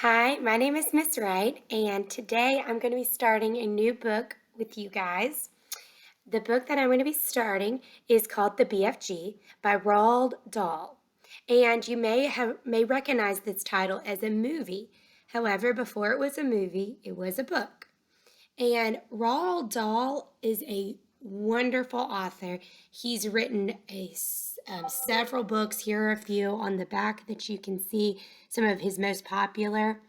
Hi, my name is Miss Wright, and today I'm going to be starting a new book with you guys. The book that I'm going to be starting is called The BFG by Roald Dahl, and you may recognize this title as a movie. However, before it was a movie, it was a book. And Roald Dahl is a wonderful author. He's written several books. Here are a few on the back that you can see some of his most popular.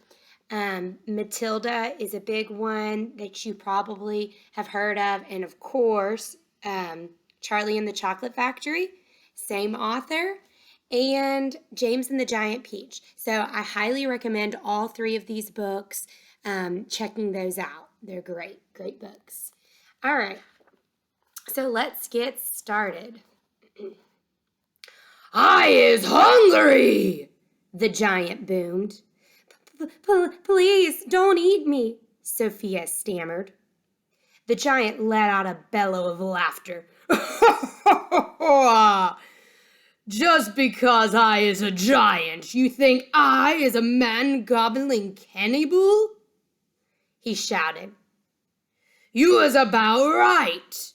Matilda is a big one that you probably have heard of. And of course, Charlie and the Chocolate Factory, same author. And James and the Giant Peach. So I highly recommend all three of these books, checking those out. They're great, great books. All right, so let's get started. I is hungry, the giant boomed. Please, don't eat me, Sophia stammered. The giant let out a bellow of laughter. Just because I is a giant, you think I is a man-gobbling cannibal? He shouted. You is about right.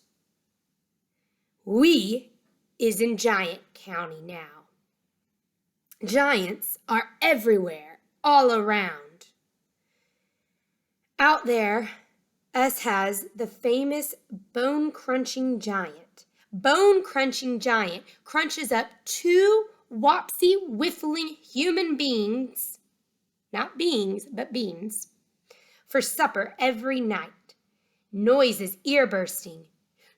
We is in Giant County now. Giants are everywhere, all around. Out there, us has the famous bone-crunching giant. Bone-crunching giant crunches up 2 wopsy-whiffling human beings, not beings, but beans, for supper every night. Noise is ear-bursting.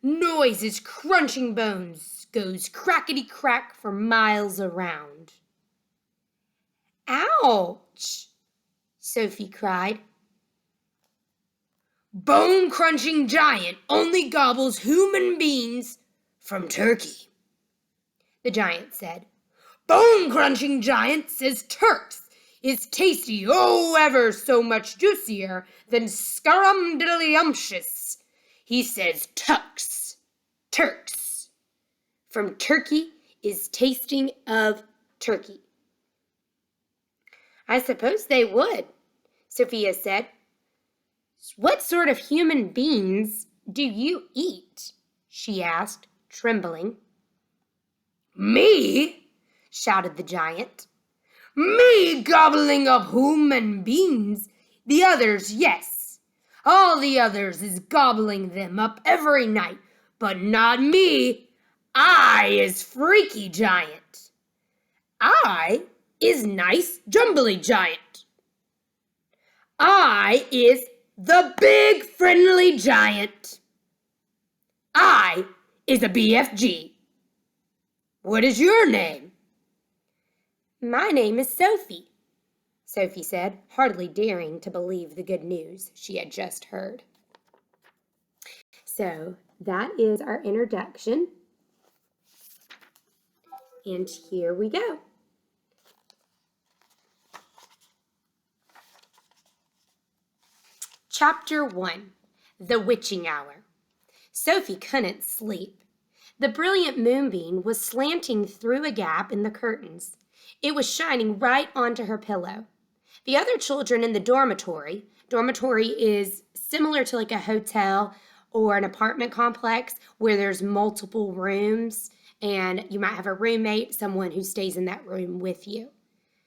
Noise is crunching bones. Goes crackety-crack for miles around. Ouch! Sophie cried. Bone-crunching giant only gobbles human beings from turkey, the giant said. Bone-crunching giant says Turks is tasty, oh, ever so much juicier than scurrum-diddly-umptious. He says Turks. From turkey is tasting of turkey. I suppose they would, Sophia said. What sort of human beings do you eat? She asked, trembling. Me? Shouted the giant. Me gobbling up human beings. The others, yes. All the others is gobbling them up every night, but not me. I is freaky giant. I is nice jumbly giant. I is the big friendly giant. I is a BFG. What is your name? My name is Sophie, Sophie said, hardly daring to believe the good news she had just heard. So that is our introduction. And here we go. Chapter 1, The Witching Hour. Sophie couldn't sleep. The brilliant moonbeam was slanting through a gap in the curtains. It was shining right onto her pillow. The other children in the dormitory is similar to like a hotel or an apartment complex where there's multiple rooms and you might have a roommate, someone who stays in that room with you.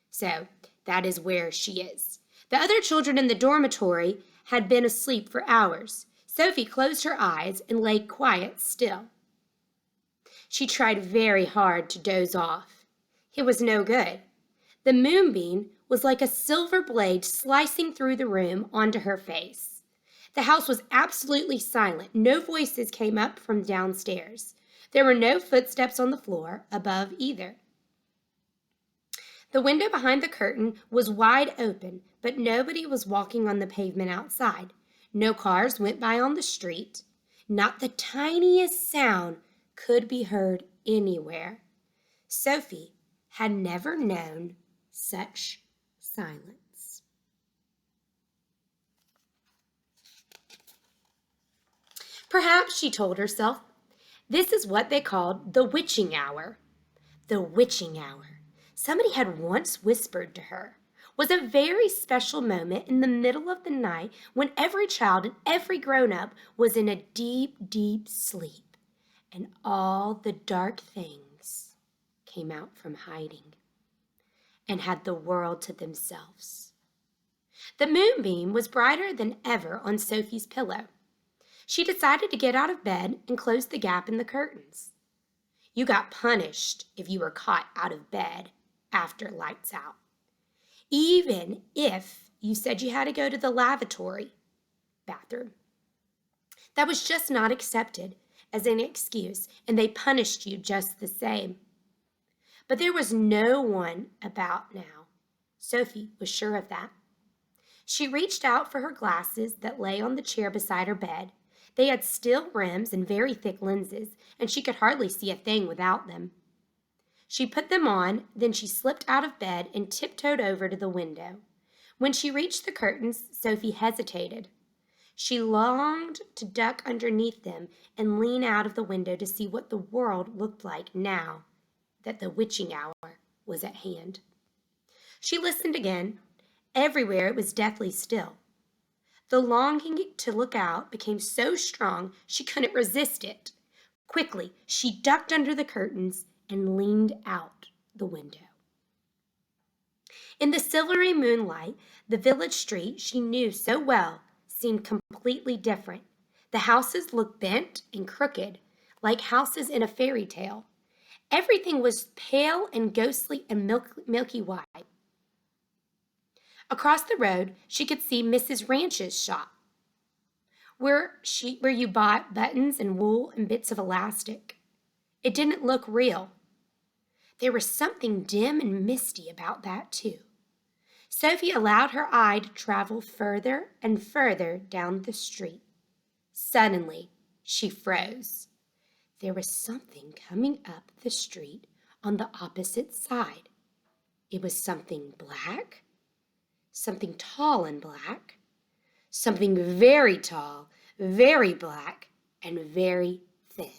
So that is where she is. The other children in the dormitory had been asleep for hours. Sophie closed her eyes and lay quiet still. She tried very hard to doze off. It was no good. The moonbeam was like a silver blade slicing through the room onto her face. The house was absolutely silent. No voices came up from downstairs. There were no footsteps on the floor above either. The window behind the curtain was wide open, but nobody was walking on the pavement outside. No cars went by on the street. Not the tiniest sound could be heard anywhere. Sophie had never known such silence. Perhaps, she told herself, this is what they called the witching hour. The witching hour. Somebody had once whispered to her. was a very special moment in the middle of the night when every child and every grown-up was in a deep, deep sleep, and all the dark things came out from hiding and had the world to themselves. The moonbeam was brighter than ever on Sophie's pillow. She decided to get out of bed and close the gap in the curtains. You got punished if you were caught out of bed after lights out, even if you said you had to go to the lavatory bathroom. That was just not accepted as an excuse, and they punished you just the same. But there was no one about now. Sophie was sure of that. She reached out for her glasses that lay on the chair beside her bed. They had steel rims and very thick lenses, and she could hardly see a thing without them. She put them on, then she slipped out of bed and tiptoed over to the window. When she reached the curtains, Sophie hesitated. She longed to duck underneath them and lean out of the window to see what the world looked like now that the witching hour was at hand. She listened again. Everywhere it was deathly still. The longing to look out became so strong she couldn't resist it. Quickly, she ducked under the curtains and leaned out the window. In the silvery moonlight, the village street she knew so well seemed completely different. The houses looked bent and crooked, like houses in a fairy tale. Everything was pale and ghostly and milky white. Across the road, she could see Mrs. Ranch's shop, where you bought buttons and wool and bits of elastic. It didn't look real. There was something dim and misty about that, too. Sophie allowed her eye to travel further and further down the street. Suddenly, she froze. There was something coming up the street on the opposite side. It was something black, something tall and black, something very tall, very black, and very thin.